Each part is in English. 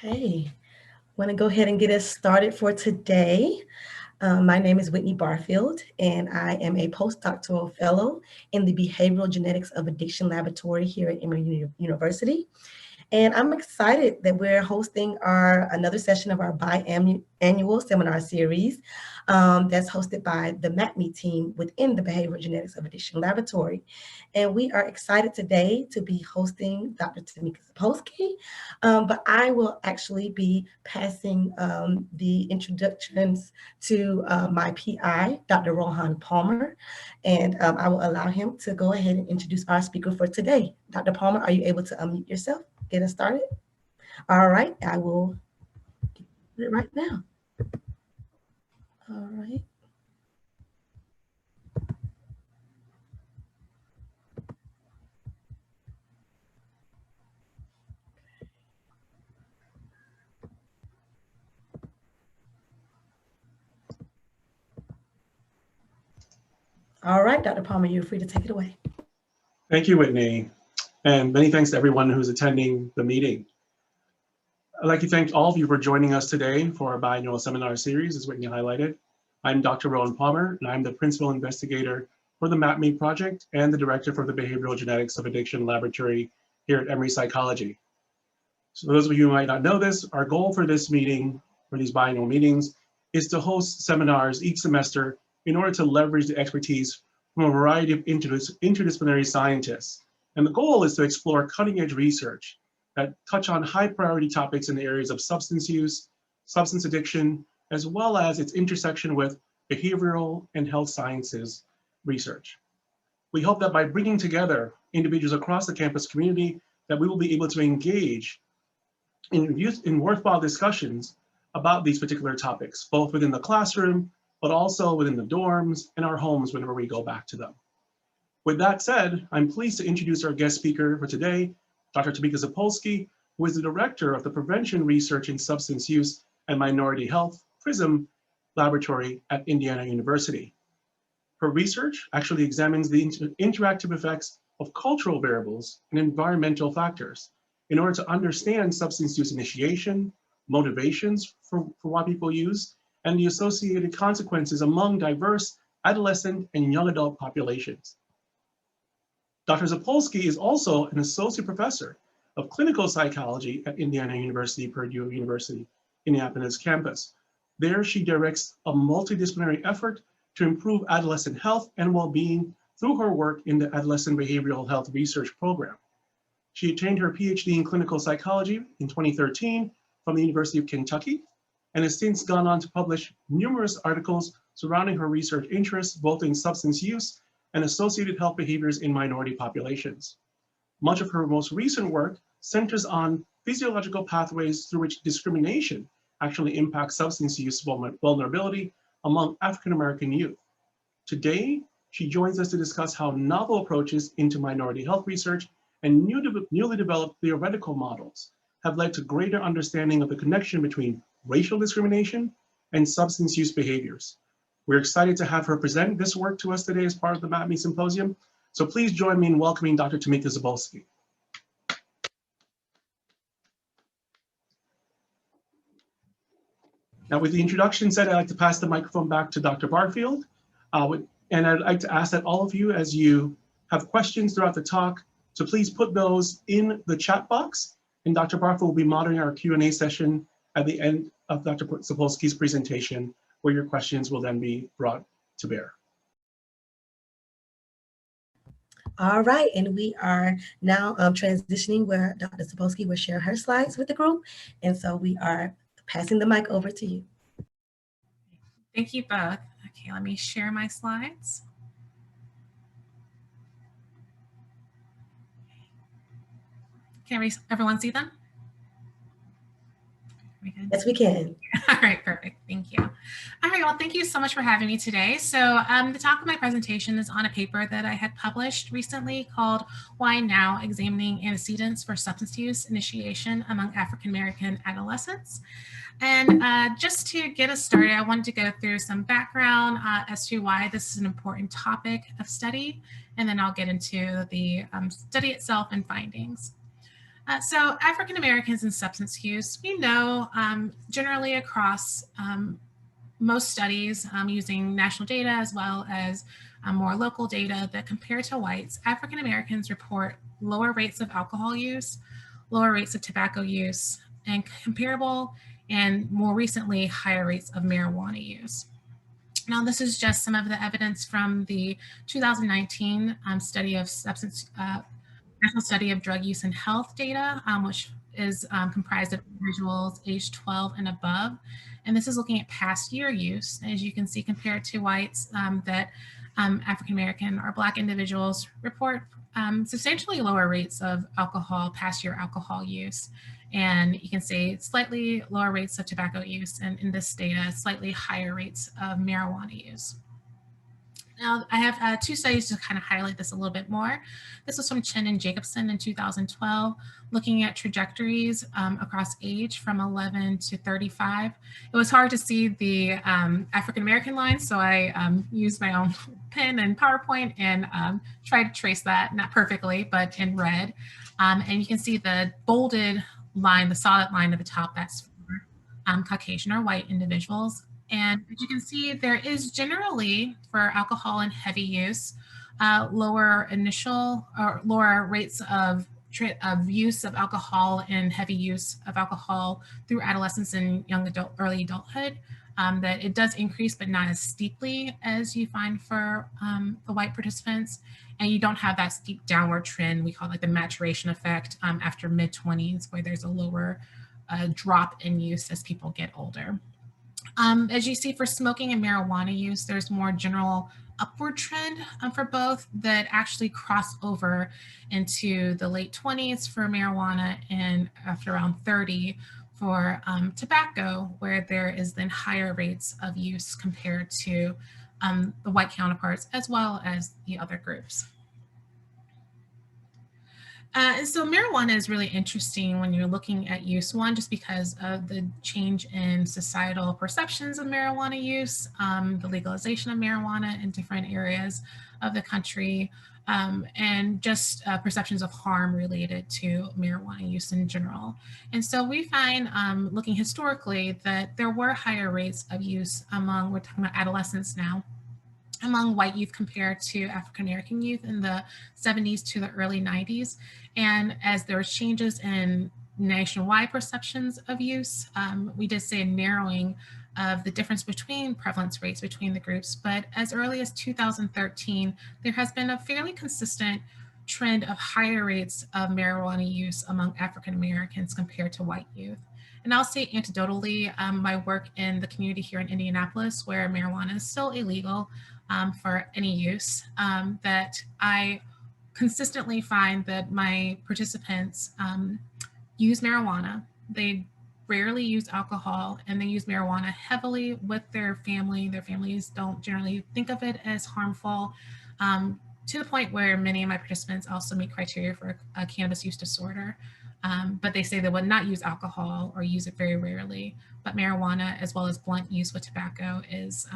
Okay, want to go ahead and get us started for today. My name is Whitney Barfield, and I am a postdoctoral fellow in the Behavioral Genetics of Addiction Laboratory here at Emory University. And I'm excited that we're hosting another session of our biannual seminar series that's hosted by the MAPme team within the Behavioral Genetics of Addiction Laboratory. And we are excited today to be hosting Dr. Tamika Zapolski, but I will actually be passing the introductions to my PI, Dr. Rohan Palmer, and I will allow him to go ahead and introduce our speaker for today. Dr. Palmer, are you able to unmute yourself? Get us started. All right, I will do it right now. All right. All right, Dr. Palmer, you're free to take it away. Thank you, Whitney, and many thanks to everyone who's attending the meeting. I'd like to thank all of you for joining us today for our biannual seminar series, as Whitney highlighted. I'm Dr. Rohan Palmer, and I'm the principal investigator for the MAPme Project and the director for the Behavioral Genetics of Addiction Laboratory here at Emory Psychology. So for those of you who might not know this, our goal for this meeting, for these biannual meetings, is to host seminars each semester in order to leverage the expertise from a variety of interdisciplinary scientists. And the goal is to explore cutting-edge research that touch on high priority topics in the areas of substance use, substance addiction, as well as its intersection with behavioral and health sciences research. We hope that by bringing together individuals across the campus community, that we will be able to engage in worthwhile discussions about these particular topics, both within the classroom, but also within the dorms and our homes whenever we go back to them. With that said, I'm pleased to introduce our guest speaker for today, Dr. Tamika Zapolski, who is the director of the Prevention Research in Substance Use and Minority Health, PRISM, laboratory at Indiana University. Her research actually examines the interactive effects of cultural variables and environmental factors in order to understand substance use initiation, motivations for why people use, and the associated consequences among diverse adolescent and young adult populations. Dr. Zapolski is also an associate professor of clinical psychology at Indiana University-Purdue University, Indianapolis campus. There she directs a multidisciplinary effort to improve adolescent health and well-being through her work in the Adolescent Behavioral Health Research Program. She attained her PhD in clinical psychology in 2013 from the University of Kentucky, and has since gone on to publish numerous articles surrounding her research interests, both in substance use and associated health behaviors in minority populations. Much of her most recent work centers on physiological pathways through which discrimination actually impacts substance use vulnerability among African-American youth. Today, she joins us to discuss how novel approaches into minority health research and newly developed theoretical models have led to greater understanding of the connection between racial discrimination and substance use behaviors. We're excited to have her present this work to us today as part of the MAPme Symposium. So please join me in welcoming Dr. Tamika Zapolski. Now, with the introduction said, I'd like to pass the microphone back to Dr. Barfield. And I'd like to ask that all of you, as you have questions throughout the talk, to please put those in the chat box. And Dr. Barfield will be moderating our Q&A session at the end of Dr. Zapolski's presentation, where your questions will then be brought to bear. All right, and we are now transitioning where Dr. Zapolski will share her slides with the group. And so we are passing the mic over to you. Thank you both. Okay, let me share my slides. Can everyone see them? Yes, we can. All right, perfect. Thank you. All right, well, thank you so much for having me today. So the talk of my presentation is on a paper that I had published recently called Why Now? Examining Antecedents for Substance Use Initiation Among African-American Adolescents. And just to get us started, I wanted to go through some background as to why this is an important topic of study, and then I'll get into the study itself and findings. So African Americans and substance use, we know generally across most studies using national data as well as more local data that compared to whites, African Americans report lower rates of alcohol use, lower rates of tobacco use, and comparable and more recently higher rates of marijuana use. Now, this is just some of the evidence from the 2019 study of National Study of Drug Use and Health data, which is comprised of individuals aged 12 and above. And this is looking at past year use. As you can see, compared to whites, that African-American or Black individuals report substantially lower rates of alcohol, past year alcohol use. And you can see slightly lower rates of tobacco use, and in this data, slightly higher rates of marijuana use. Now, I have two studies to kind of highlight this a little bit more. This was from Chen and Jacobson in 2012, looking at trajectories across age from 11 to 35. It was hard to see the African-American line, so I used my own pen and PowerPoint and tried to trace that, not perfectly, but in red. And you can see the bolded line, the solid line at the top, that's for Caucasian or white individuals. And as you can see, there is generally, for alcohol and heavy use, lower initial or lower rates of use of alcohol and heavy use of alcohol through adolescence and early adulthood. That it does increase, but not as steeply as you find for the white participants. And you don't have that steep downward trend, we call it like the maturation effect after mid-20s, where there's a lower drop in use as people get older. As you see for smoking and marijuana use, there's more general upward trend for both that actually cross over into the late 20s for marijuana and after around 30 for tobacco, where there is then higher rates of use compared to the white counterparts as well as the other groups. And so marijuana is really interesting when you're looking at use, one, just because of the change in societal perceptions of marijuana use, the legalization of marijuana in different areas of the country, and just perceptions of harm related to marijuana use in general. And so we find, looking historically, that there were higher rates of use among, we're talking about adolescents now, among white youth compared to African-American youth in the 70s to the early 90s. And as there was changes in nationwide perceptions of use, we did see a narrowing of the difference between prevalence rates between the groups. But as early as 2013, there has been a fairly consistent trend of higher rates of marijuana use among African-Americans compared to white youth. And I'll say anecdotally, my work in the community here in Indianapolis, where marijuana is still illegal for any use, that I consistently find that my participants use marijuana. They rarely use alcohol, and they use marijuana heavily with their family. Their families don't generally think of it as harmful, to the point where many of my participants also meet criteria for a cannabis use disorder. But they say they would not use alcohol or use it very rarely. But marijuana, as well as blunt use with tobacco, is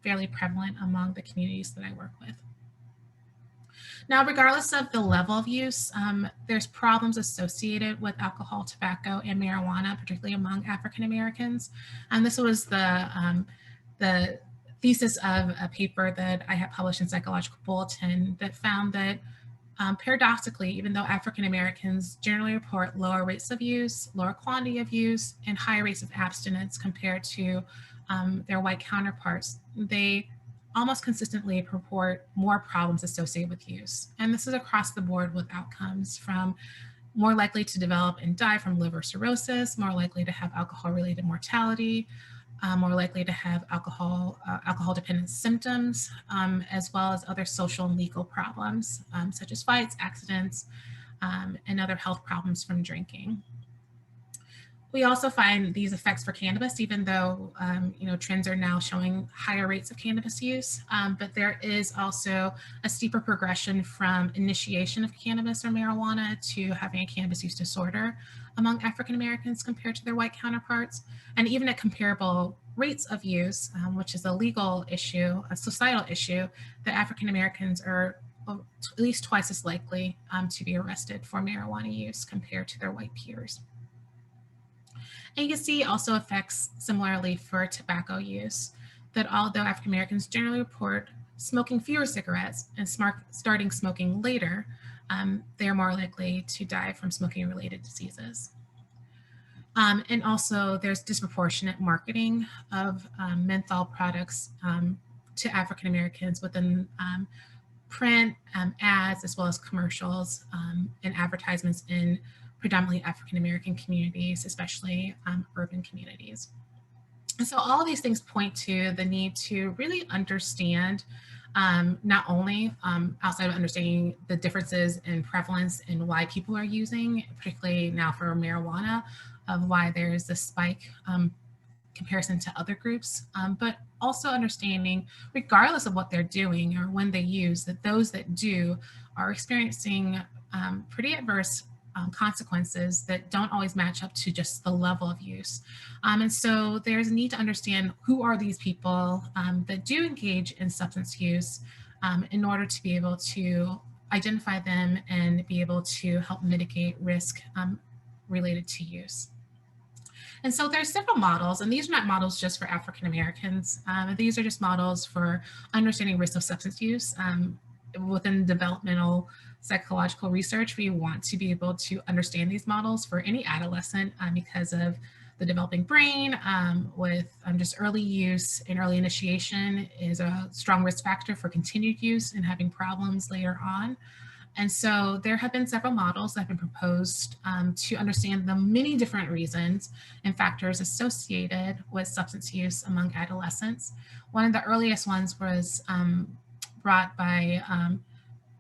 fairly prevalent among the communities that I work with. Now, regardless of the level of use, there's problems associated with alcohol, tobacco, and marijuana, particularly among African Americans. And this was the thesis of a paper that I had published in Psychological Bulletin that found that paradoxically, even though African Americans generally report lower rates of use, lower quantity of use, and higher rates of abstinence compared to their white counterparts, they almost consistently report more problems associated with use. And this is across the board with outcomes from more likely to develop and die from liver cirrhosis, more likely to have alcohol-related mortality, more likely to have alcohol-dependent symptoms, as well as other social and legal problems, such as fights, accidents, and other health problems from drinking. We also find these effects for cannabis, even though trends are now showing higher rates of cannabis use, but there is also a steeper progression from initiation of cannabis or marijuana to having a cannabis use disorder among African Americans compared to their white counterparts. And even at comparable rates of use, which is a legal issue, a societal issue, that African Americans are at least twice as likely to be arrested for marijuana use compared to their white peers. And you can see also effects similarly for tobacco use, that although African Americans generally report smoking fewer cigarettes and starting smoking later, they are more likely to die from smoking-related diseases. And also there's disproportionate marketing of menthol products to African Americans within print ads, as well as commercials and advertisements in predominantly African American communities, especially urban communities. And so all of these things point to the need to really understand not only outside of understanding the differences in prevalence and why people are using, particularly now for marijuana, of why there's this spike comparison to other groups, but also understanding, regardless of what they're doing or when they use, that those that do are experiencing pretty adverse consequences that don't always match up to just the level of use. And so there's a need to understand who are these people that do engage in substance use in order to be able to identify them and be able to help mitigate risk related to use. And so there's several models, and these are not models just for African Americans. These are just models for understanding risk of substance use. Within developmental psychological research, we want to be able to understand these models for any adolescent because of the developing brain with just early use and early initiation is a strong risk factor for continued use and having problems later on. And so there have been several models that have been proposed to understand the many different reasons and factors associated with substance use among adolescents. One of the earliest ones was brought by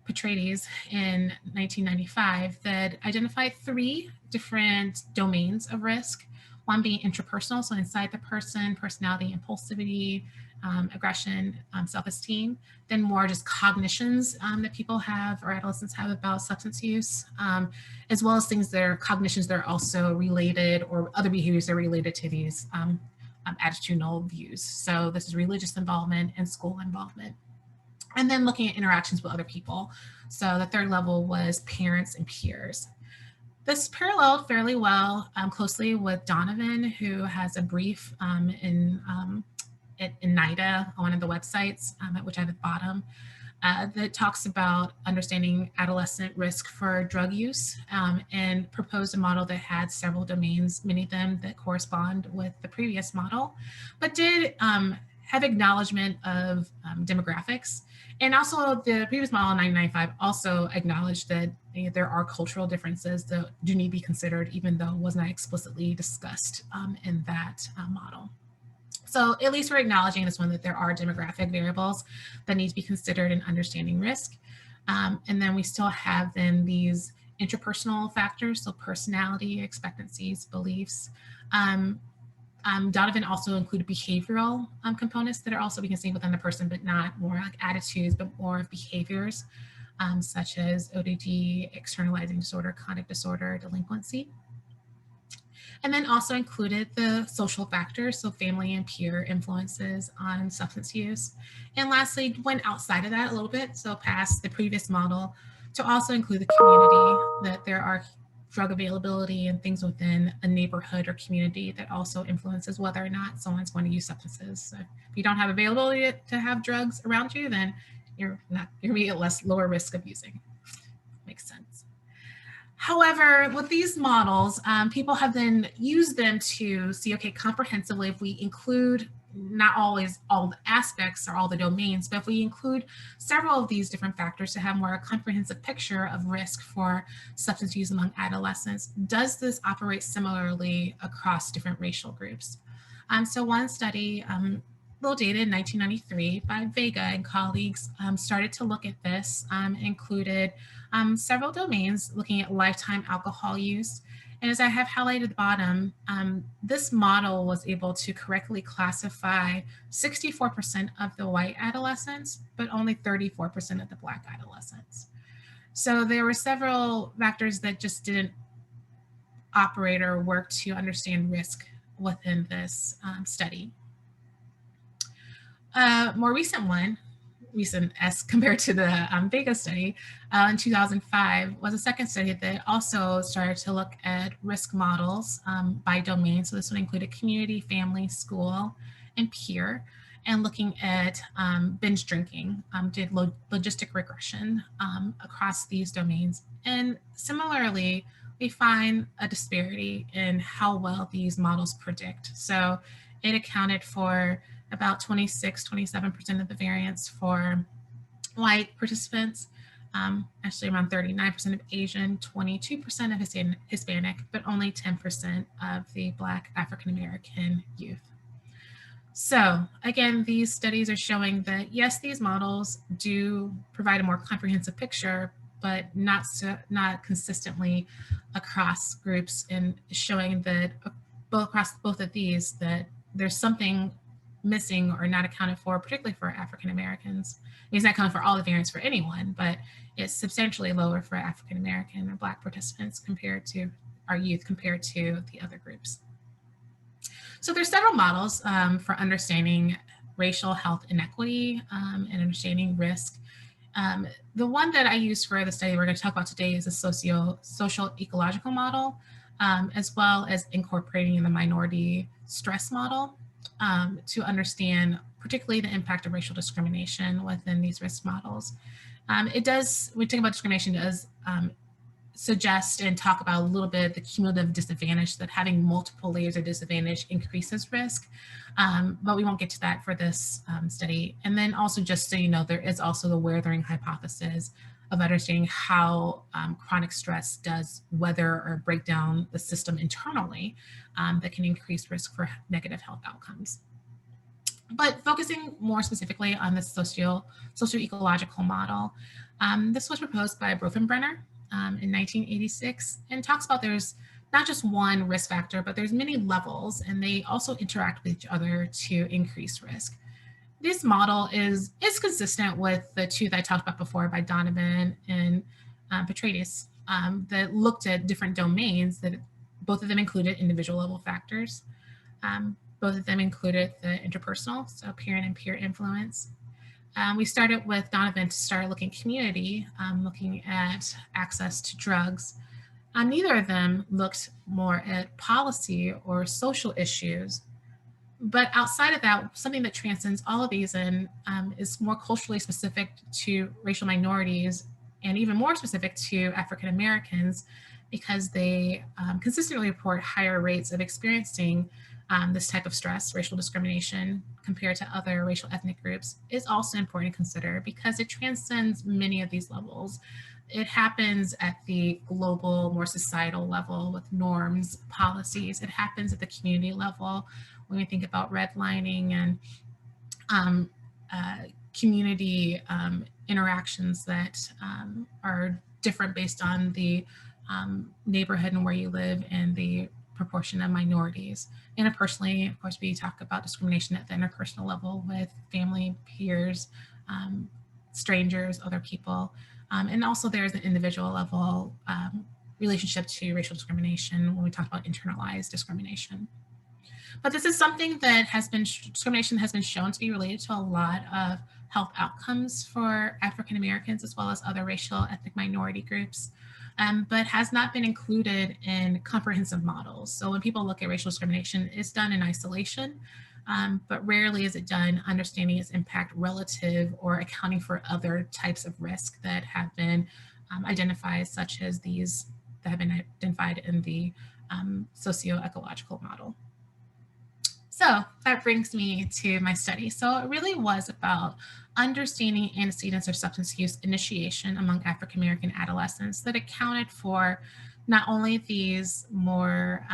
Petrates in 1995 that identified 3 different domains of risk, one being intrapersonal, so inside the person, personality, impulsivity, aggression, self-esteem, then more just cognitions that people have or adolescents have about substance use, as well as things that are cognitions that are also related or other behaviors that are related to these attitudinal views. So this is religious involvement and school involvement. And then looking at interactions with other people. So the third level was parents and peers. This paralleled fairly well closely with Donovan, who has a brief in NIDA on one of the websites, which I have at the bottom, that talks about understanding adolescent risk for drug use and proposed a model that had several domains, many of them that correspond with the previous model, but did have acknowledgement of demographics. And also the previous model in 1995 also acknowledged that there are cultural differences that do need to be considered, even though it was not explicitly discussed in that model. So at least we're acknowledging this one that there are demographic variables that need to be considered in understanding risk. And then we still have then these interpersonal factors, so personality, expectancies, beliefs. Donovan also included behavioral components that are also we can see within the person, but not more like attitudes, but more of behaviors, such as ODD, externalizing disorder, conduct disorder, delinquency. And then also included the social factors, so family and peer influences on substance use. And lastly, went outside of that a little bit, so past the previous model, to also include the community, that there are drug availability and things within a neighborhood or community that also influences whether or not someone's going to use substances. So if you don't have availability to have drugs around you, then you're going to be at lower risk of using. Makes sense. However, with these models, people have then used them to see, okay, comprehensively, if we include not always all the aspects or all the domains, but if we include several of these different factors to have more a comprehensive picture of risk for substance use among adolescents, does this operate similarly across different racial groups? So one study, little dated in 1993 by Vega and colleagues started to look at this, included several domains looking at lifetime alcohol use. And as I have highlighted at the bottom, this model was able to correctly classify 64% of the white adolescents, but only 34% of the Black adolescents. So there were several factors that just didn't operate or work to understand risk within this study. More recent one recent as compared to the Vega study in 2005, was a second study that also started to look at risk models by domain. So this would include a community, family, school, and peer, and looking at binge drinking, did logistic regression across these domains. And similarly, we find a disparity in how well these models predict. So it accounted for about 26-27% of the variance for white participants, actually around 39% of Asian, 22% of Hispanic, but only 10% of the Black African-American youth. So again, these studies are showing that yes, these models do provide a more comprehensive picture, but not consistently across groups, and showing that across both of these that there's something missing or not accounted for, particularly for African Americans. It's not accounted for all the variance for anyone, but it's substantially lower for African American or Black participants compared to our youth compared to the other groups. So there's several models for understanding racial health inequity and understanding risk. The one that I used for the study we're going to talk about today is a social ecological model, as well as incorporating the minority stress model to understand particularly the impact of racial discrimination within these risk models. It does, when we talk about discrimination, does suggest and talk about a little bit the cumulative disadvantage that having multiple layers of disadvantage increases risk, but we won't get to that for this study. And then also, just so you know, there is also the weathering hypothesis of understanding how chronic stress does weather or break down the system internally that can increase risk for negative health outcomes. But focusing more specifically on the socio-ecological model, this was proposed by Bronfenbrenner in 1986, and talks about there's not just one risk factor, but there's many levels, and they also interact with each other to increase risk. This model is consistent with the two that I talked about before by Donovan and Petraeus that looked at different domains that both of them included individual level factors. Both of them included the interpersonal, so parent and peer influence. We started with Donovan to start looking at community, looking at access to drugs. Neither of them looked more at policy or social issues. But outside of that, something that transcends all of these and is more culturally specific to racial minorities and even more specific to African Americans, because they consistently report higher rates of experiencing this type of stress, racial discrimination, compared to other racial ethnic groups, is also important to consider because it transcends many of these levels. It happens at the global, more societal level with norms, policies. It happens at the community level when we think about redlining and community interactions that are different based on the neighborhood and where you live and the proportion of minorities. Interpersonally, of course, we talk about discrimination at the interpersonal level with family, peers, strangers, other people. And also there's an individual level relationship to racial discrimination when we talk about internalized discrimination. But this is something that discrimination has been shown to be related to a lot of health outcomes for African Americans as well as other racial ethnic minority groups. But has not been included in comprehensive models. So when people look at racial discrimination, it's done in isolation, but rarely is it done understanding its impact relative or accounting for other types of risk that have been identified, such as these that have been identified in the socio-ecological model. So that brings me to my study. So it really was about understanding antecedents or substance use initiation among African-American adolescents that accounted for not only these more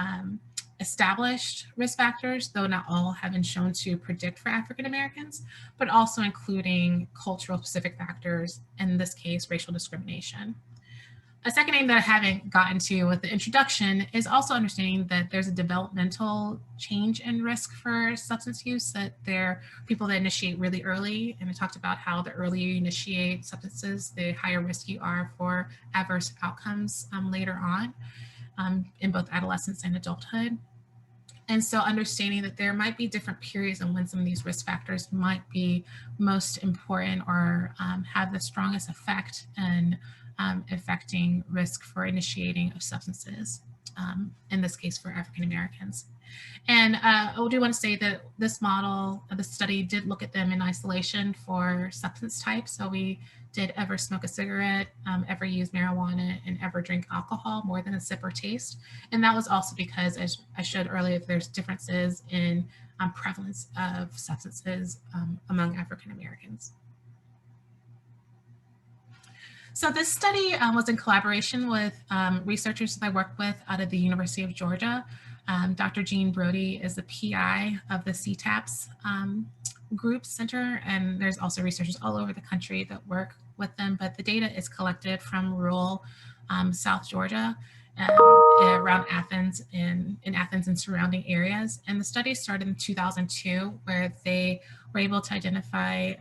established risk factors, though not all have been shown to predict for African-Americans, but also including cultural specific factors, in this case, racial discrimination. A second name that I haven't gotten to with the introduction is also understanding that there's a developmental change in risk for substance use, that there are people that initiate really early. And I talked about how the earlier you initiate substances, the higher risk you are for adverse outcomes later on in both adolescence and adulthood. And so understanding that there might be different periods and when some of these risk factors might be most important or have the strongest effect in affecting risk for initiating of substances, in this case for African Americans. And I do want to say that this model, the study did look at them in isolation for substance types. So we did ever smoke a cigarette, ever use marijuana, and ever drink alcohol more than a sip or taste. And that was also because, as I showed earlier, there's differences in prevalence of substances among African Americans. So this study was in collaboration with researchers that I worked with out of the University of Georgia. Dr. Jean Brody is the PI of the CTAPS group center, and there's also researchers all over the country that work with them, but the data is collected from rural South Georgia around Athens, in Athens and surrounding areas. And the study started in 2002, where they were able to identify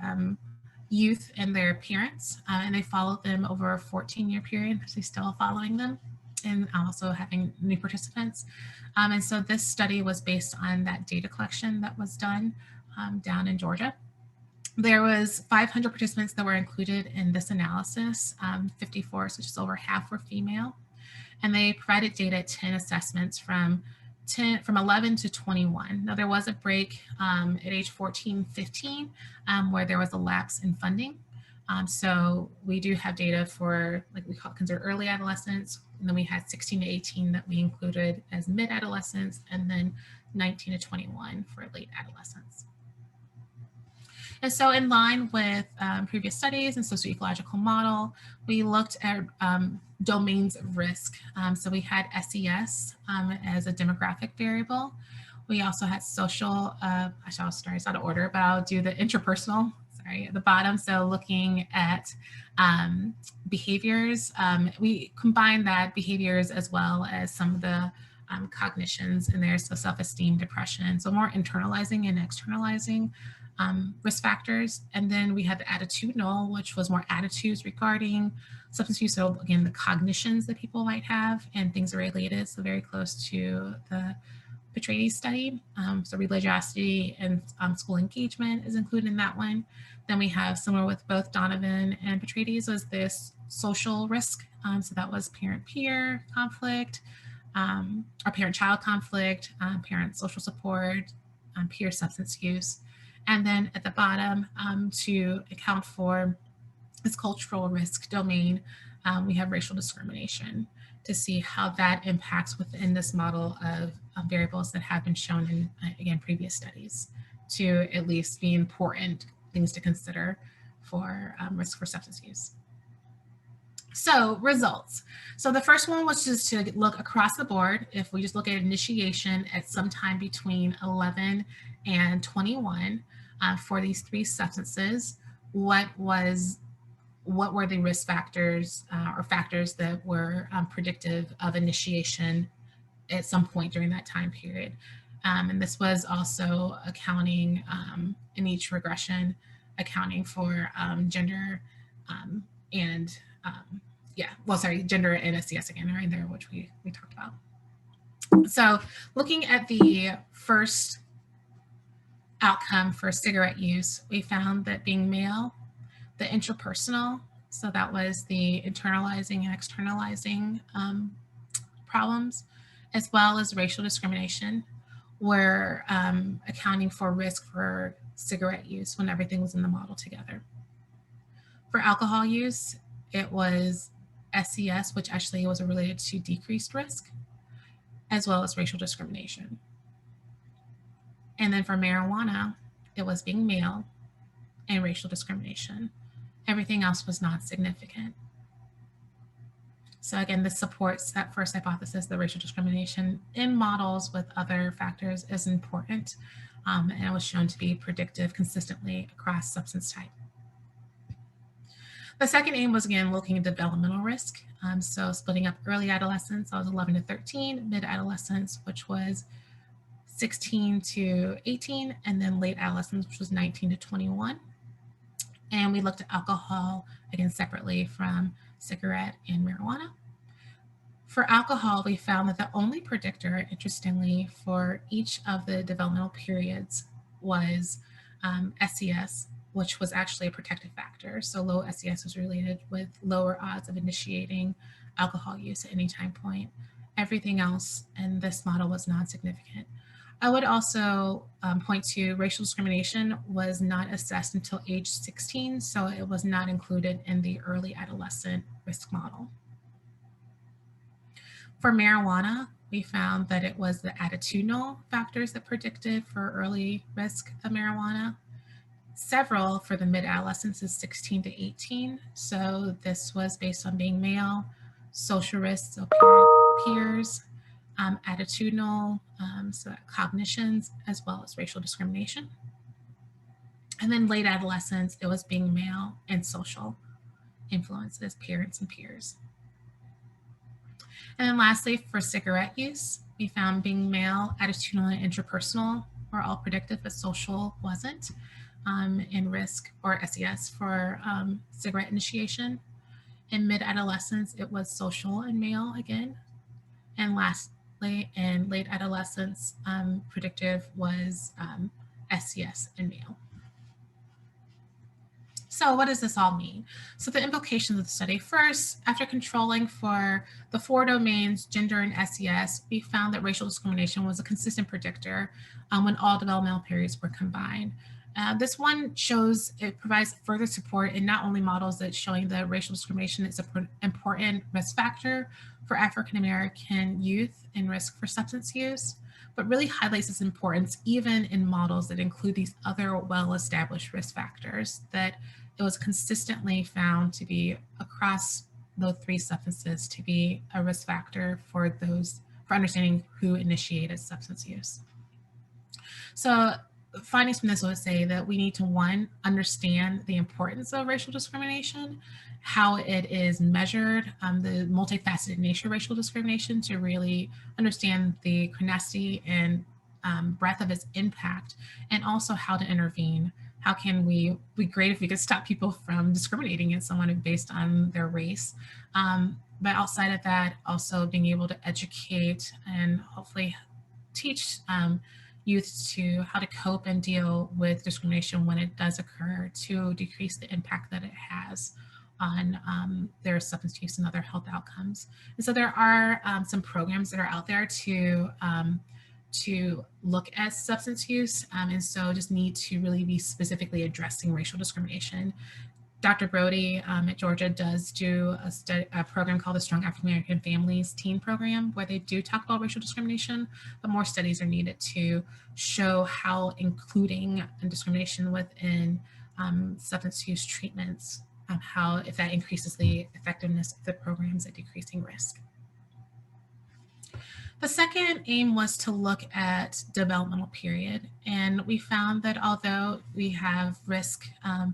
youth and their parents, and they followed them over a 14-year period. So they're still following them, and also having new participants. And so this study was based on that data collection that was done down in Georgia. There was 500 participants that were included in this analysis, 54, so just over half were female. And they provided data at 10 assessments from 11 to 21. Now there was a break at age 14, 15, where there was a lapse in funding. So we do have data for, like we consider early adolescence, and then we had 16 to 18 that we included as mid-adolescence, and then 19 to 21 for late adolescence. And so in line with previous studies and socioecological model, we looked at domains of risk. So we had SES as a demographic variable. We also had social, sorry, it's out of order, but I'll do the interpersonal, sorry, at the bottom. So looking at behaviors, we combine that behaviors as well as some of the cognitions in there. So self-esteem, depression, so more internalizing and externalizing risk factors. And then we had the attitudinal, which was more attitudes regarding substance use. So again, the cognitions that people might have and things are related. So very close to the Petraides study. So religiosity and school engagement is included in that one. Then we have, similar with both Donovan and Petraides, was this social risk. So that was parent-peer conflict, or parent-child conflict, parent social support, peer substance use. And then at the bottom, to account for this cultural risk domain, we have racial discrimination to see how that impacts within this model of variables that have been shown in, again, previous studies to at least be important things to consider for risk for substance use. So results. So the first one was just to look across the board. If we just look at initiation at some time between 11 and 21 for these three substances, what were the risk factors or factors that were predictive of initiation at some point during that time period. And this was also accounting in each regression, accounting for gender and gender and SES again, right there, which we talked about. So looking at the first outcome for cigarette use, we found that being male, the interpersonal, so that was the internalizing and externalizing problems, as well as racial discrimination, were accounting for risk for cigarette use when everything was in the model together. For alcohol use, it was SES, which actually was related to decreased risk, as well as racial discrimination. And then for marijuana, it was being male and racial discrimination. Everything else was not significant. So again, this supports that first hypothesis, that racial discrimination in models with other factors is important, and it was shown to be predictive consistently across substance type. The second aim was, again, looking at developmental risk. So splitting up early adolescence, that was 11 to 13, mid-adolescence, which was 16 to 18, and then late adolescence, which was 19 to 21. And we looked at alcohol, again, separately from cigarette and marijuana. For alcohol, we found that the only predictor, interestingly, for each of the developmental periods was SES, which was actually a protective factor. So low SES was related with lower odds of initiating alcohol use at any time point. Everything else in this model was non-significant. I would also point to racial discrimination was not assessed until age 16, so it was not included in the early adolescent risk model. For marijuana, we found that it was the attitudinal factors that predicted for early risk of marijuana. Several for the mid-adolescents is 16 to 18. So this was based on being male, social risks, so peers, attitudinal, so cognitions, as well as racial discrimination. And then late adolescence, it was being male and social influences, parents and peers. And then lastly, for cigarette use, we found being male, attitudinal, and interpersonal were all predictive, but social wasn't, in risk or SES for cigarette initiation. In mid-adolescence, it was social and male again. And lastly, in late adolescence, predictive was SES and male. So what does this all mean? So the implications of the study: first, after controlling for the 4 domains, gender and SES, we found that racial discrimination was a consistent predictor when all developmental periods were combined. This one shows, it provides further support in not only models that showing that racial discrimination is an important risk factor for African-American youth and risk for substance use, but really highlights its importance even in models that include these other well-established risk factors, that it was consistently found to be across those 3 substances to be a risk factor for understanding who initiated substance use. So findings from this would say that we need to, 1, understand the importance of racial discrimination, how it is measured, the multifaceted nature of racial discrimination, to really understand the chronicity and breadth of its impact, and also how to intervene. How can we be great if we could stop people from discriminating against someone based on their race? But outside of that, also being able to educate and hopefully teach youth to how to cope and deal with discrimination when it does occur, to decrease the impact that it has on their substance use and other health outcomes. And so there are some programs that are out there to look at substance use, and so just need to really be specifically addressing racial discrimination. Dr. Brody at Georgia does do a program called the Strong African American Families Teen Program, where they do talk about racial discrimination, but more studies are needed to show how including discrimination within substance use treatments, how if that increases the effectiveness of the programs at decreasing risk. The second aim was to look at developmental period, and we found that although we have risk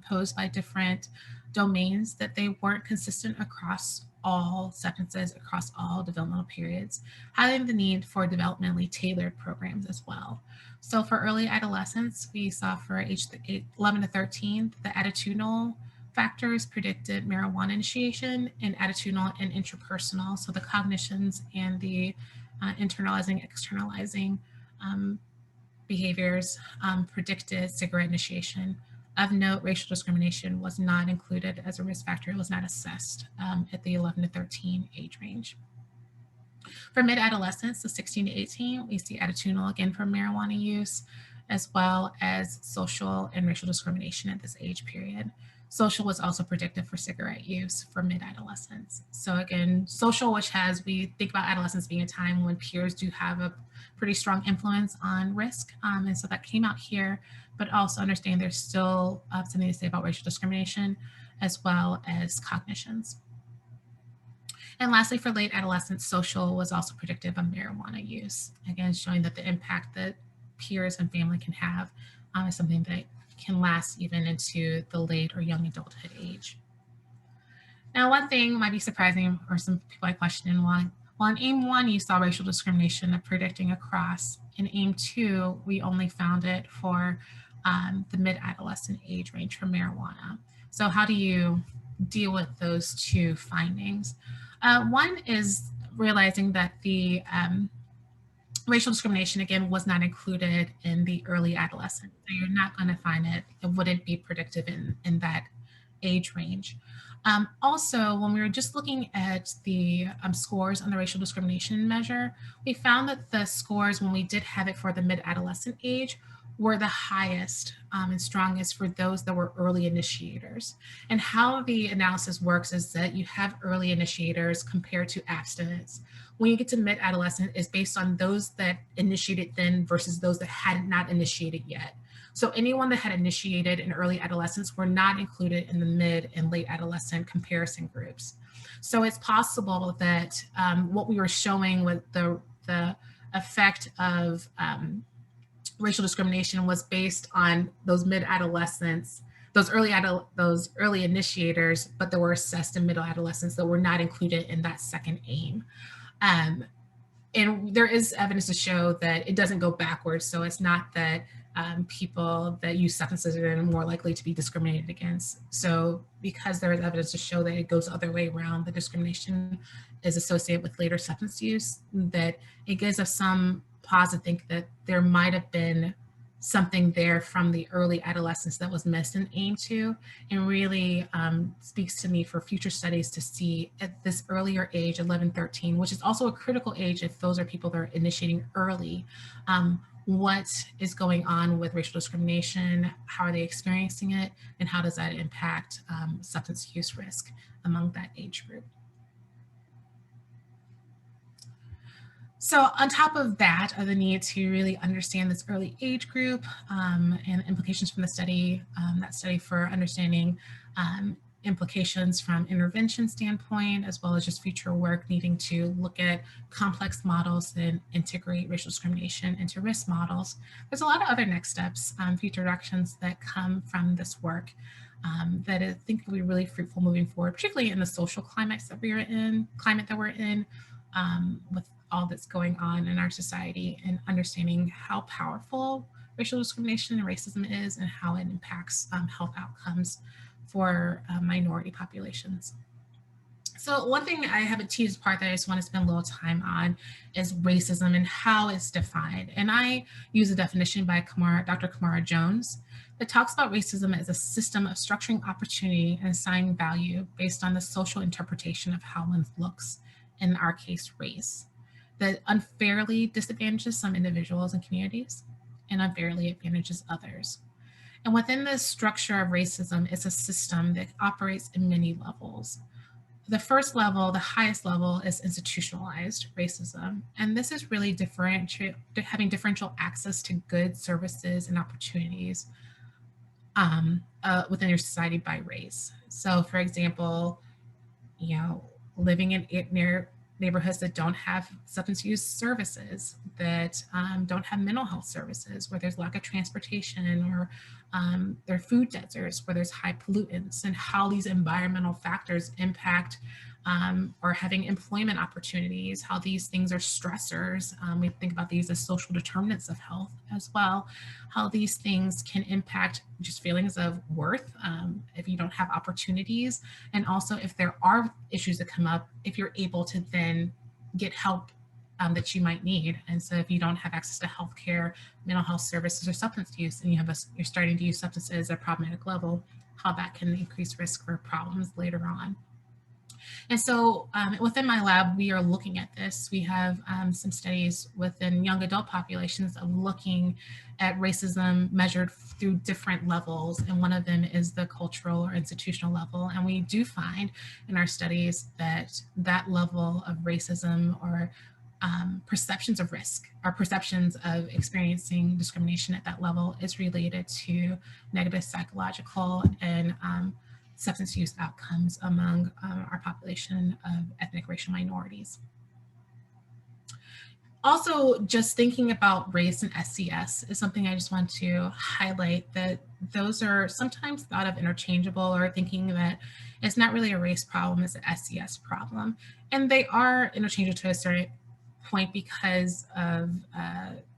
posed by different domains, that they weren't consistent across all substances, across all developmental periods, having the need for developmentally tailored programs as well. So for early adolescence, we saw for age 11 to 13, the attitudinal factors predicted marijuana initiation, and attitudinal and interpersonal, so the cognitions and the internalizing, externalizing behaviors predicted cigarette initiation. Of note, racial discrimination was not included as a risk factor. It was not assessed at the 11 to 13 age range. For mid-adolescence, so 16 to 18, we see attitudinal again for marijuana use, as well as social and racial discrimination at this age period. Social was also predictive for cigarette use for mid-adolescence. So again, social, which we think about adolescence being a time when peers do have a pretty strong influence on risk. And so that came out here, but also understand there's still something to say about racial discrimination, as well as cognitions. And lastly, for late adolescence, social was also predictive of marijuana use. Again, showing that the impact that peers and family can have is something that can last even into the late or young adulthood age. Now, one thing might be surprising, or some people might question, well, in AIM 1, you saw racial discrimination of predicting across. In AIM 2, we only found it for the mid-adolescent age range for marijuana. So how do you deal with those 2 findings? One is realizing that the racial discrimination, again, was not included in the early adolescent. So you're not going to find it. It wouldn't be predictive in that age range. Also, when we were just looking at the scores on the racial discrimination measure, we found that the scores, when we did have it for the mid-adolescent age, were the highest and strongest for those that were early initiators. And how the analysis works is that you have early initiators compared to abstinence. When you get to mid-adolescent, it's based on those that initiated then versus those that had not initiated yet. So anyone that had initiated in early adolescence were not included in the mid and late adolescent comparison groups. So it's possible that what we were showing with the effect of racial discrimination was based on those mid-adolescents, those early initiators, but that were assessed in middle adolescents that were not included in that second aim. And there is evidence to show that it doesn't go backwards. So it's not that people that use substances are more likely to be discriminated against. So because there is evidence to show that it goes the other way around, the discrimination is associated with later substance use, that it gives us some pause to think that there might have been something there from the early adolescence that was missed in AIM 2, and really speaks to me for future studies to see at this earlier age, 11, 13, which is also a critical age if those are people that are initiating early, what is going on with racial discrimination, how are they experiencing it, and how does that impact substance use risk among that age group. So on top of that, the need to really understand this early age group and implications from the study, that study for understanding implications from intervention standpoint, as well as just future work needing to look at complex models and integrate racial discrimination into risk models. There's a lot of other next steps, future directions that come from this work that I think will be really fruitful moving forward, particularly in the social climate that we're in, with all that's going on in our society, and understanding how powerful racial discrimination and racism is and how it impacts health outcomes for minority populations. So one thing I haven't teased apart that I just want to spend a little time on is racism and how it's defined. And I use a definition by Dr. Kamara Jones that talks about racism as a system of structuring opportunity and assigning value based on the social interpretation of how one looks, in our case, race, that unfairly disadvantages some individuals and communities and unfairly advantages others. And within this structure of racism, it's a system that operates in many levels. The first level, the highest level, is institutionalized racism. And this is really having differential access to goods, services, and opportunities within your society by race. So for example, living in neighborhoods that don't have substance use services, that don't have mental health services, where there's lack of transportation, or there are food deserts, where there's high pollutants, and how these environmental factors impact or having employment opportunities, how these things are stressors. We think about these as social determinants of health as well, how these things can impact just feelings of worth if you don't have opportunities, and also if there are issues that come up, if you're able to then get help that you might need. And so if you don't have access to healthcare, mental health services, or substance use, and you're starting to use substances at a problematic level, how that can increase risk for problems later on. And so within my lab, we are looking at this. We have some studies within young adult populations of looking at racism measured through different levels. And one of them is the cultural or institutional level. And we do find in our studies that that level of racism, or perceptions of risk, or perceptions of experiencing discrimination at that level, is related to negative psychological and substance use outcomes among our population of ethnic racial minorities. Also, just thinking about race and SCS is something I just want to highlight, that those are sometimes thought of interchangeable, or thinking that it's not really a race problem, it's an SCS problem. And they are interchangeable to a certain point because of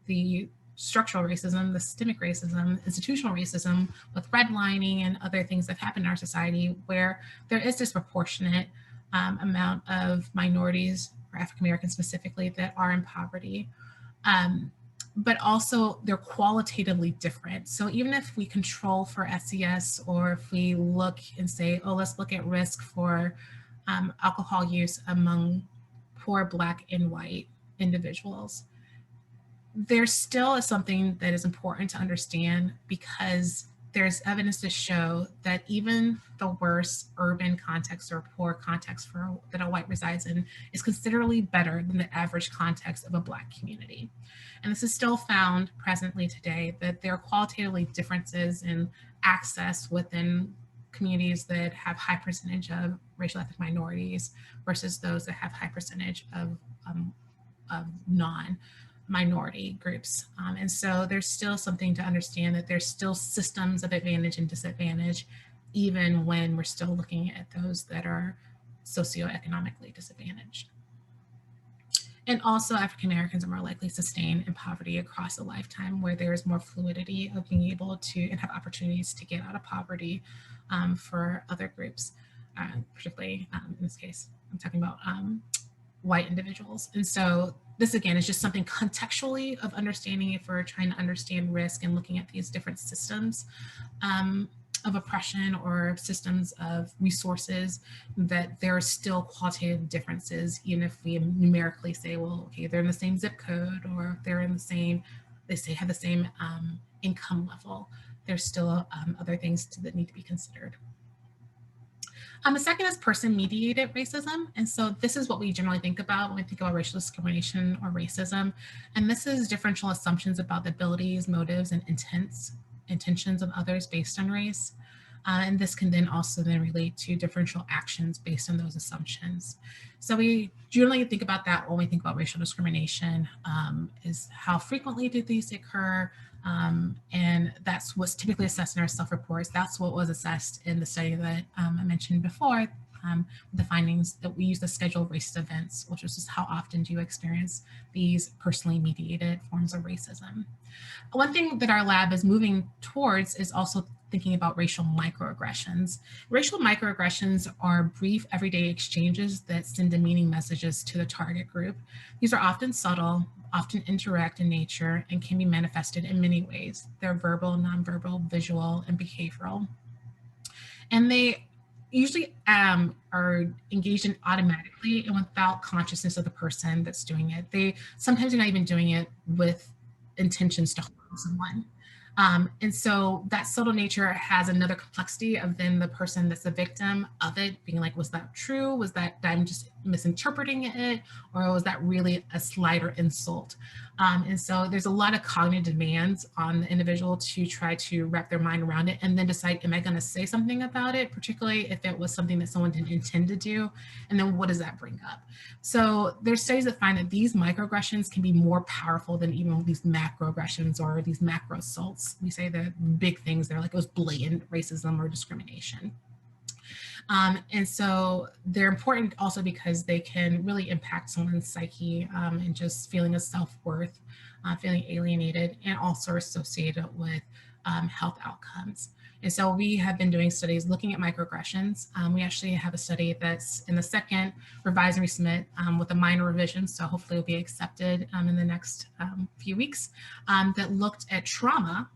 the structural racism, the systemic racism, institutional racism, with redlining and other things that happen in our society, where there is disproportionate amount of minorities or African Americans specifically, that are in poverty. But also they're qualitatively different. So even if we control for SES, or if we look and say, oh, let's look at risk for alcohol use among poor Black and white individuals, there still is something that is important to understand, because there's evidence to show that even the worst urban context or poor context that a white resides in is considerably better than the average context of a Black community. And this is still found presently today, that there are qualitatively differences in access within communities that have high percentage of racial ethnic minorities versus those that have high percentage of non-minority groups. And so there's still something to understand, that there's still systems of advantage and disadvantage, even when we're still looking at those that are socioeconomically disadvantaged. And also African Americans are more likely to sustain in poverty across a lifetime, where there is more fluidity of being able to and have opportunities to get out of poverty for other groups, particularly in this case, I'm talking about white individuals. And so this again is just something contextually of understanding, if we're trying to understand risk and looking at these different systems of oppression or systems of resources, that there are still qualitative differences, even if we numerically say, well, okay, they're in the same zip code, or they're in the same, they say have the same income level. There's still other things that need to be considered. The second is person-mediated racism. And so this is what we generally think about when we think about racial discrimination or racism. And this is differential assumptions about the abilities, motives, and intentions of others based on race. And this can then also then relate to differential actions based on those assumptions. So we generally think about that when we think about racial discrimination, is how frequently do these occur? And that's what's typically assessed in our self-reports. That's what was assessed in the study that I mentioned before, the findings that we use the schedule of racist events, which is just how often do you experience these personally mediated forms of racism. One thing that our lab is moving towards is also thinking about racial microaggressions. Racial microaggressions are brief everyday exchanges that send demeaning messages to the target group. These are often subtle, often indirect in nature, and can be manifested in many ways. They're verbal, nonverbal, visual, and behavioral. And they usually are engaged in automatically and without consciousness of the person that's doing it. They sometimes are not even doing it with intentions to harm someone. And so that subtle nature has another complexity of then the person that's the victim of it being like, was that true? Was that I'm just misinterpreting it? Or was that really a slight or insult? And so there's a lot of cognitive demands on the individual to try to wrap their mind around it and then decide, am I going to say something about it, particularly if it was something that someone didn't intend to do? And then what does that bring up? So there's studies that find that these microaggressions can be more powerful than even these macroaggressions or these macro assaults. We say the big things, they're like it was blatant racism or discrimination. And so they're important also because they can really impact someone's psyche and just feeling of self-worth, feeling alienated, and also associated with health outcomes. And so we have been doing studies looking at microaggressions. We actually have a study that's in the second revise and resubmit with a minor revision, so hopefully it'll be accepted in the next few weeks, that looked at trauma,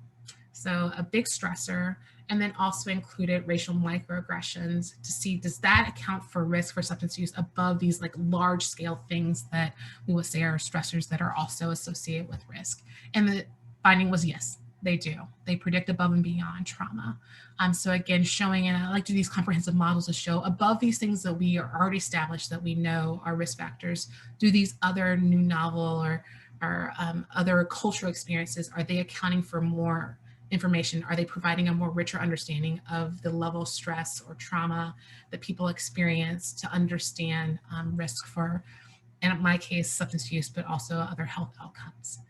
so a big stressor, and then also included racial microaggressions to see, does that account for risk for substance use above these like large scale things that we would say are stressors that are also associated with risk? And the finding was yes, they do. They predict above and beyond trauma. So again, showing, and I like to do these comprehensive models to show above these things that we are already established that we know are risk factors, do these other new novel or other cultural experiences, are they accounting for more information? Are they providing a more richer understanding of the level of stress or trauma that people experience to understand risk for, in my case, substance use, but also other health outcomes?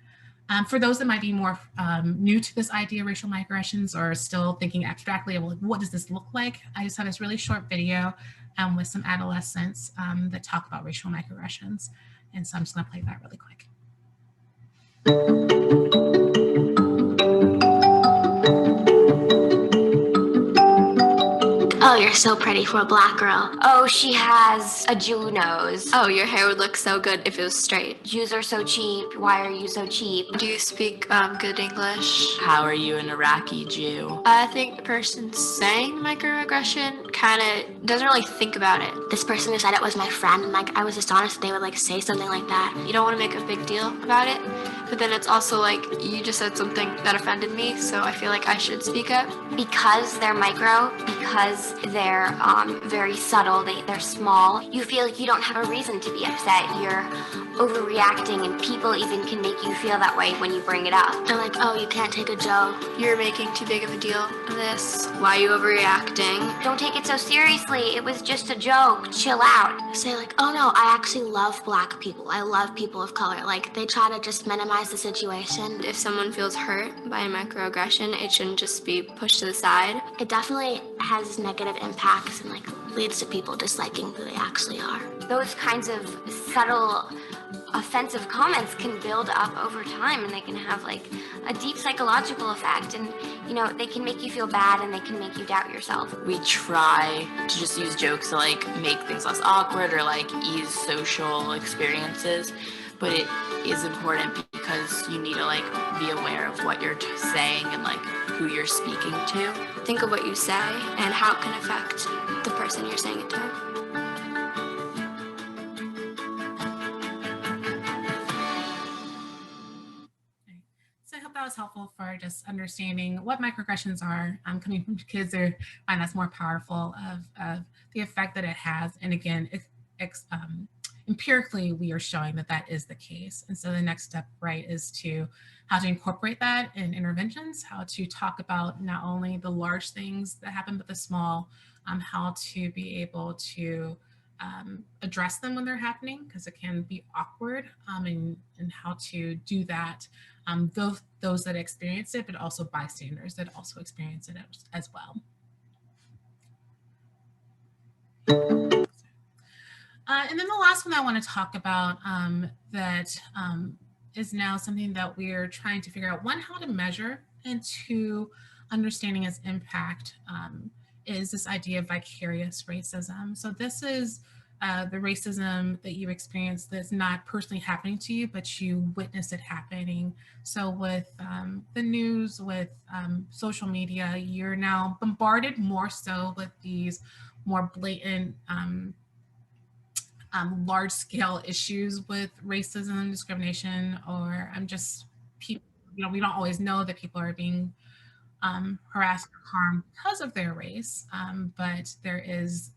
For those that might be more new to this idea of racial microaggressions or still thinking abstractly, well, what does this look like? I just have this really short video with some adolescents that talk about racial microaggressions. And so I'm just gonna play that really quick. Oh, you're so pretty for a black girl. Oh, she has a Jew nose. Oh, your hair would look so good if it was straight. Jews are so cheap. Why are you so cheap? Do you speak good English? How are you an Iraqi Jew? I think the person saying microaggression kind of doesn't really think about it. This person who said it was my friend, and like I was astonished that they would like say something like that. You don't want to make a big deal about it, but then it's also like you just said something that offended me, so I feel like I should speak up. Because they're micro, because they're very subtle, they're small, you feel like you don't have a reason to be upset. You're overreacting, and people even can make you feel that way when you bring it up. They're like, oh, you can't take a joke. You're making too big of a deal of this. Why are you overreacting? Don't take it so seriously. It was just a joke. Chill out. Say like, oh no, I actually love black people. I love people of color. Like, they try to just minimize the situation. If someone feels hurt by a microaggression, it shouldn't just be pushed to the side. It definitely has negative impacts and like leads to people disliking who they actually are. Those kinds of subtle offensive comments can build up over time, and they can have like a deep psychological effect, and you know, they can make you feel bad and they can make you doubt yourself. We try to just use jokes to like make things less awkward or like ease social experiences, but it is important because you need to like be aware of what you're saying and like who you're speaking to. Think of what you say and how it can affect the person you're saying it to. So I hope that was helpful for just understanding what microaggressions are. Coming from kids, I find that's more powerful of the effect that it has. And again, empirically, we are showing that that is the case. And so the next step, right, is to how to incorporate that in interventions, how to talk about not only the large things that happen, but the small, how to be able to address them when they're happening, because it can be awkward, and how to do that, those that experience it, but also bystanders that also experience it as well. And then the last one I want to talk about that is now something that we're trying to figure out, one, how to measure, and two, understanding its impact, is this idea of vicarious racism. So this is the racism that you experience that's not personally happening to you, but you witness it happening. So with the news, with social media, you're now bombarded more so with these more blatant large-scale issues with racism and discrimination, or just people, you know, we don't always know that people are being harassed or harmed because of their race, but there's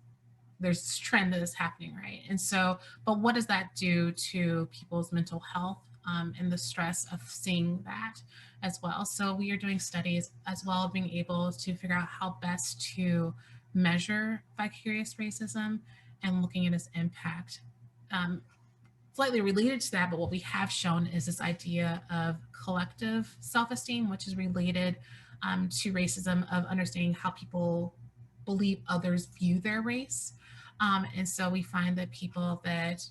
this trend that is happening, right? And so, but what does that do to people's mental health and the stress of seeing that as well? So we are doing studies as well, being able to figure out how best to measure vicarious racism and looking at its impact. Slightly related to that, but what we have shown is this idea of collective self-esteem, which is related to racism, of understanding how people believe others view their race. And so we find that people that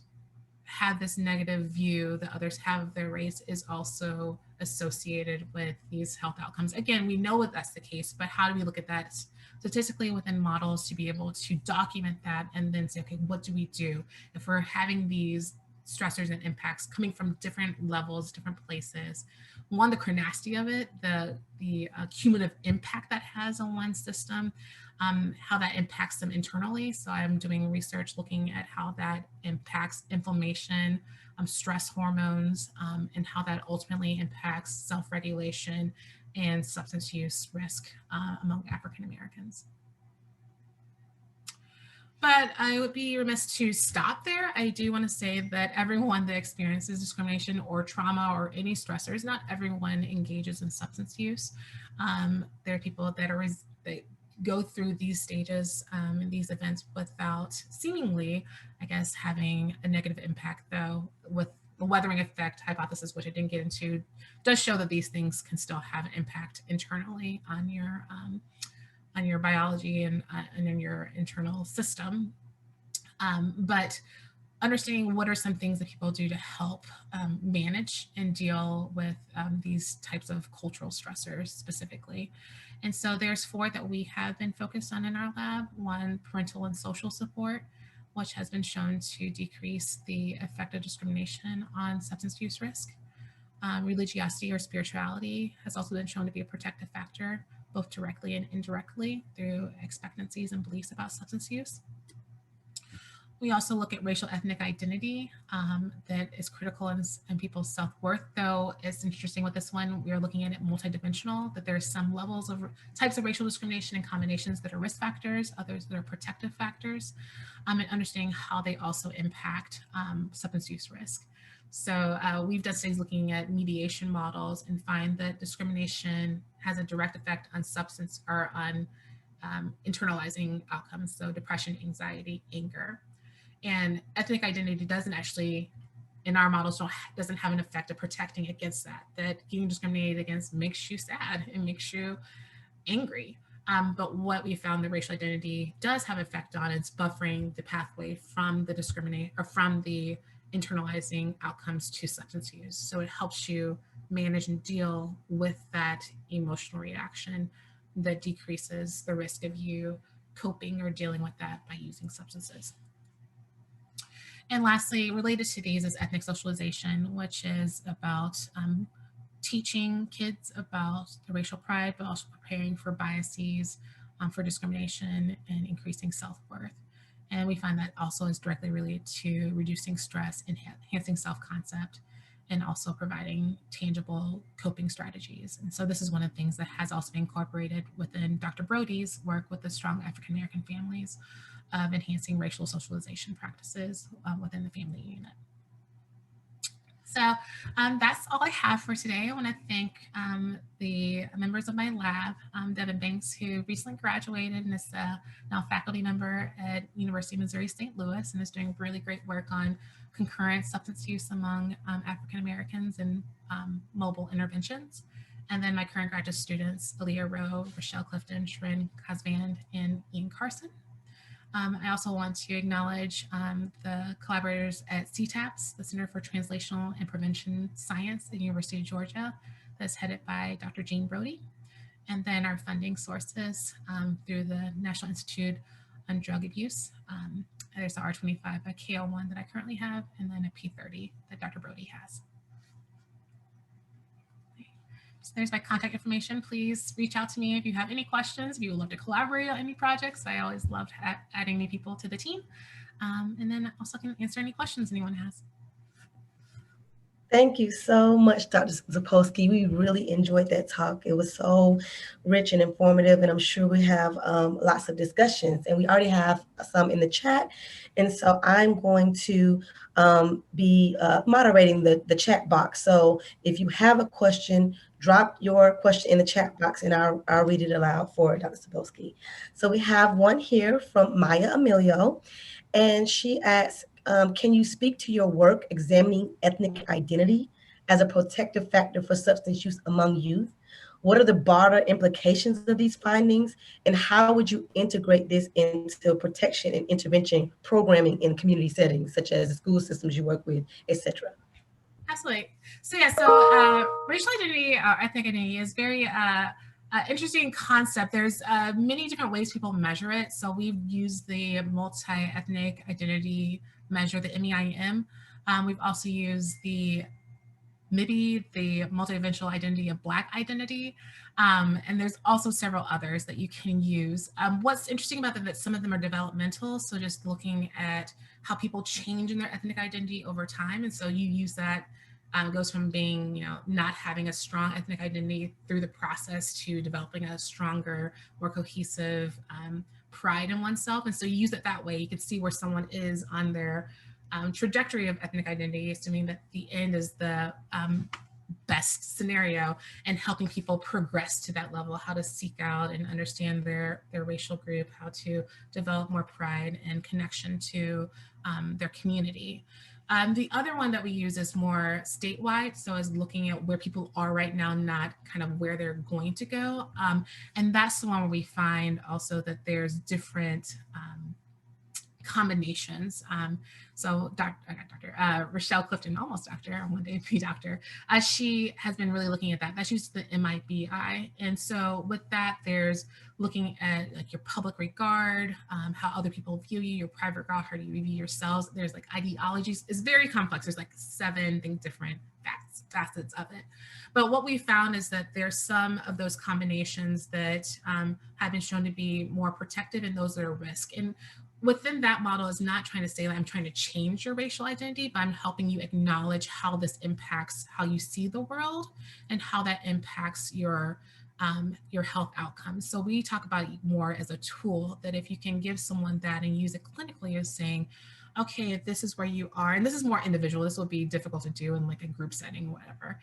have this negative view that others have of their race is also associated with these health outcomes. Again, we know that that's the case, but how do we look at that statistically within models to be able to document that and then say, okay, what do we do if we're having these stressors and impacts coming from different levels, different places? One, the chronicity of it, the cumulative impact that has on one system, how that impacts them internally. So I'm doing research looking at how that impacts inflammation, stress hormones, and how that ultimately impacts self-regulation and substance use risk among African Americans. But I would be remiss to stop there. I do want to say that everyone that experiences discrimination or trauma or any stressors, not everyone engages in substance use. There are people that go through these stages and these events without seemingly, I guess, having a negative impact, though, with the weathering effect hypothesis, which I didn't get into, does show that these things can still have an impact internally on your biology and in your internal system. But understanding what are some things that people do to help manage and deal with these types of cultural stressors specifically. And so there's 4 that we have been focused on in our lab. 1, parental and social support, which has been shown to decrease the effect of discrimination on substance use risk. Religiosity or spirituality has also been shown to be a protective factor, both directly and indirectly through expectancies and beliefs about substance use. We also look at racial ethnic identity that is critical in people's self-worth, though it's interesting with this one, we are looking at it multidimensional, that there are some levels of types of racial discrimination and combinations that are risk factors, others that are protective factors, and understanding how they also impact substance use risk. So we've done studies looking at mediation models and find that discrimination has a direct effect on substance or on internalizing outcomes, so depression, anxiety, anger. And ethnic identity doesn't actually, in our models, doesn't have an effect of protecting against that. That getting discriminated against makes you sad, it makes you angry. But what we found that racial identity does have effect on is buffering the pathway from the internalizing outcomes to substance use. So it helps you manage and deal with that emotional reaction that decreases the risk of you coping or dealing with that by using substances. And lastly, related to these is ethnic socialization, which is about teaching kids about the racial pride, but also preparing for biases, for discrimination, and increasing self-worth. And we find that also is directly related to reducing stress, enhancing self-concept, and also providing tangible coping strategies. And so this is one of the things that has also been incorporated within Dr. Brody's work with the strong African-American families of enhancing racial socialization practices within the family unit. So that's all I have for today. I want to thank the members of my lab, Devin Banks, who recently graduated and is now a faculty member at University of Missouri St. Louis and is doing really great work on concurrent substance use among African Americans and mobile interventions. And then my current graduate students, Aaliyah Rowe, Rochelle Clifton, Shrin Kasvand, and Ian Carson. I also want to acknowledge the collaborators at CTAPS, the Center for Translational and Prevention Science at University of Georgia, that's headed by Dr. Jean Brody. And then our funding sources through the National Institute on Drug Abuse. There's the R25 by KL1 that I currently have, and then a P30 that Dr. Brody has. So there's my contact information. Please reach out to me if you have any questions, if you would love to collaborate on any projects. I always loved adding new people to the team. And then also can answer any questions anyone has. Thank you so much, Dr. Zapolski. We really enjoyed that talk. It was so rich and informative, and I'm sure we have lots of discussions, and we already have some in the chat. And so I'm going to be moderating the chat box. So if you have a question, drop your question in the chat box and I'll read it aloud for Dr. Zapolski. So we have one here from Maya Emilio, and she asks, can you speak to your work examining ethnic identity as a protective factor for substance use among youth? What are the broader implications of these findings, and how would you integrate this into protection and intervention programming in community settings, such as the school systems you work with, etc.? Absolutely. So yeah, so racial identity or ethnic identity is very interesting concept. There's many different ways people measure it. So we've used the multi-ethnic identity measure, the MEIM. We've also used the MAPme, the multi-dimensional identity of Black identity. And there's also several others that you can use. What's interesting about them that some of them are developmental. So just looking at how people change in their ethnic identity over time. And so you use that, goes from being, not having a strong ethnic identity through the process to developing a stronger, more cohesive pride in oneself. And so you use it that way. You can see where someone is on their trajectory of ethnic identity, assuming that the end is the best scenario, and helping people progress to that level, how to seek out and understand their racial group, how to develop more pride and connection to their community. The other one that we use is more statewide, so is looking at where people are right now, not kind of where they're going to go. And that's the one where we find also that there's different combinations. So Rochelle Clifton, almost doctor, one day be doctor, she has been really looking at that. That's used the MAPme. And so with that, there's looking at like your public regard, how other people view you, your private regard, how do you view yourselves. There's like ideologies. It's very complex. There's like 7 different facets of it. But what we found is that there's some of those combinations that have been shown to be more protective and those that are risk. And within that model is not trying to say that I'm trying to change your racial identity, but I'm helping you acknowledge how this impacts how you see the world and how that impacts your health outcomes. So we talk about it more as a tool, that if you can give someone that and use it clinically as saying, okay, if this is where you are, and this is more individual, this will be difficult to do in like a group setting, whatever.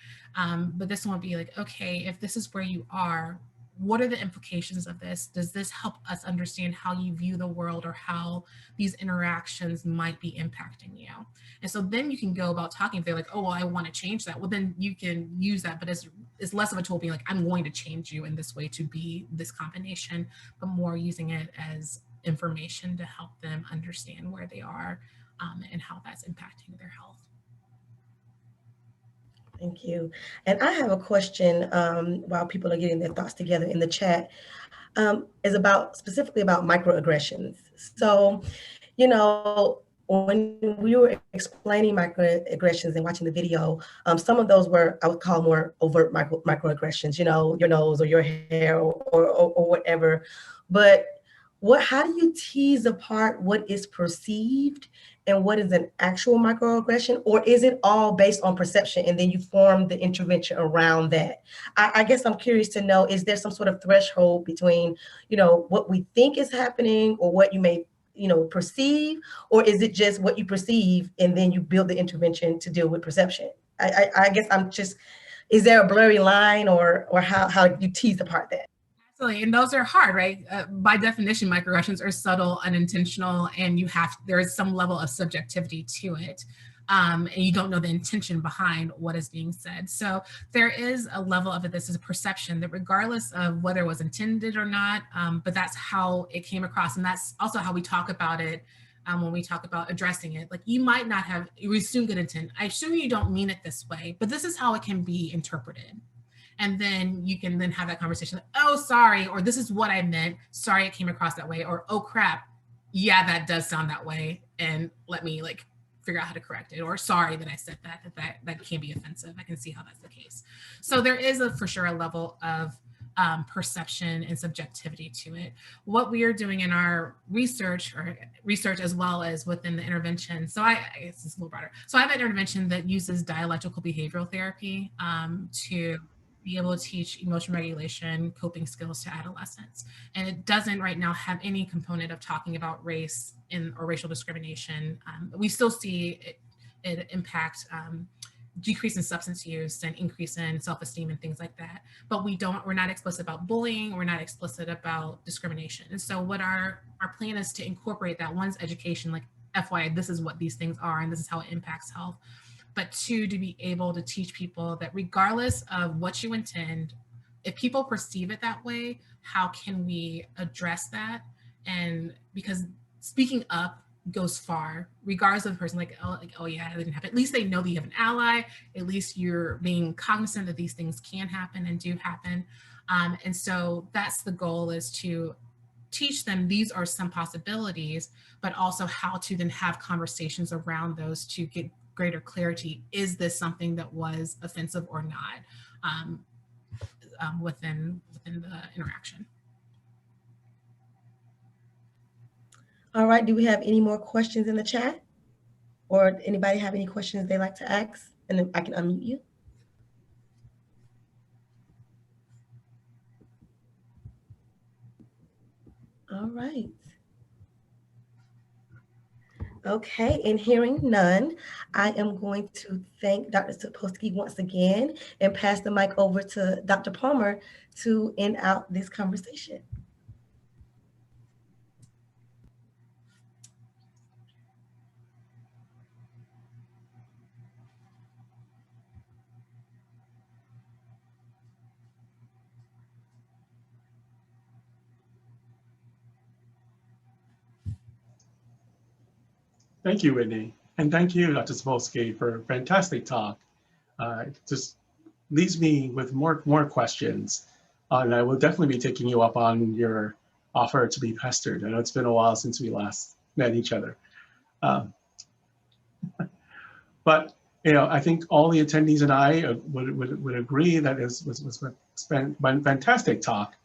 But this one will be like, okay, if this is where you are, what are the implications of this? Does this help us understand how you view the world or how these interactions might be impacting you? And so then you can go about talking. If they're like, oh, well, I want to change that. Well, then you can use that, but it's less of a tool being like, I'm going to change you in this way to be this combination, but more using it as information to help them understand where they are and how that's impacting their health. Thank you. And I have a question while people are getting their thoughts together in the chat, is specifically about microaggressions. So, you know, when we were explaining microaggressions and watching the video, some of those were, I would call more overt microaggressions, you know, your nose or your hair or whatever. But how do you tease apart what is perceived and what is an actual microaggression? Or is it all based on perception and then you form the intervention around that? I guess I'm curious to know, is there some sort of threshold between, you know, what we think is happening or what you may, you know, perceive, or is it just what you perceive and then you build the intervention to deal with perception? I guess I'm just, is there a blurry line or how you tease apart that? Absolutely, and those are hard, right? By definition, microaggressions are subtle, unintentional, and there is some level of subjectivity to it. And you don't know the intention behind what is being said. So there is a level of it. This is a perception that regardless of whether it was intended or not, but that's how it came across. And that's also how we talk about it when we talk about addressing it. Like you might not have, you assume good intent. I assume you don't mean it this way, but this is how it can be interpreted. And then you can then have that conversation, like, oh, sorry, or this is what I meant. Sorry, it came across that way. Or, oh, crap. Yeah, that does sound that way. And let me like figure out how to correct it. Or sorry that I said that can be offensive. I can see how that's the case. So there is for sure a level of perception and subjectivity to it. What we are doing in our research as well as within the intervention. So I guess it's a little broader. So I have an intervention that uses dialectical behavioral therapy to be able to teach emotion regulation, coping skills to adolescents. And it doesn't right now have any component of talking about race or racial discrimination. We still see it impact decrease in substance use and increase in self-esteem and things like that. But we're not explicit about bullying, we're not explicit about discrimination. And so what our plan is to incorporate that. One's education, like FYI, this is what these things are and this is how it impacts health. But 2, to be able to teach people that regardless of what you intend, if people perceive it that way, how can we address that? And because speaking up goes far, regardless of the person, like, oh yeah, it didn't happen. At least they know that you have an ally. At least you're being cognizant that these things can happen and do happen. And so that's the goal, is to teach them these are some possibilities, but also how to then have conversations around those to get greater clarity. Is this something that was offensive or not within the interaction? All right, do we have any more questions in the chat? Or anybody have any questions they'd like to ask? And then I can unmute you. All right. Okay, and hearing none, I am going to thank Dr. Zapolski once again and pass the mic over to Dr. Palmer to end out this conversation. Thank you, Whitney. And thank you, Dr. Zapolski, for a fantastic talk. Just leaves me with more questions. And I will definitely be taking you up on your offer to be pestered. I know it's been a while since we last met each other. But I think all the attendees and I would agree that it was a fantastic talk.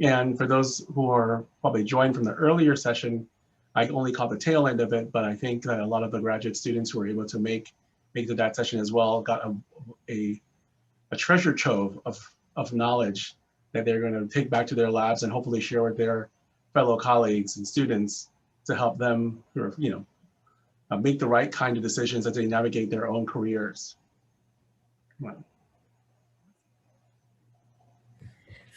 And for those who are probably joined from the earlier session, I only caught the tail end of it, but I think that a lot of the graduate students who were able to make to that session as well got a treasure trove of knowledge that they're going to take back to their labs and hopefully share with their fellow colleagues and students to help them, make the right kind of decisions as they navigate their own careers. Well.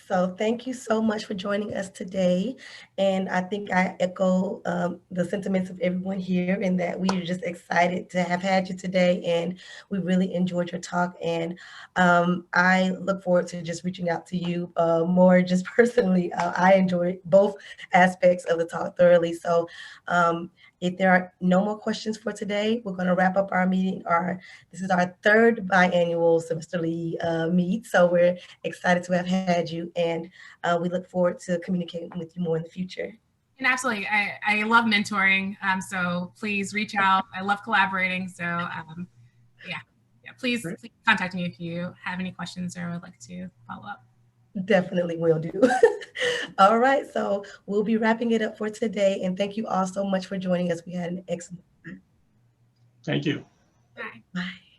So thank you so much for joining us today. And I think I echo the sentiments of everyone here in that we are just excited to have had you today. And we really enjoyed your talk. And I look forward to just reaching out to you more just personally. I enjoyed both aspects of the talk thoroughly. So if there are no more questions for today, we're going to wrap up our meeting. This is our third biannual semesterly meet. So we're excited to have had you, and we look forward to communicating with you more in the future. And absolutely, I love mentoring. So please reach out. I love collaborating. So please contact me if you have any questions or would like to follow up. Definitely will do. All right, so we'll be wrapping it up for today. And thank you all so much for joining us. We had an excellent time. Thank you. Bye. Bye.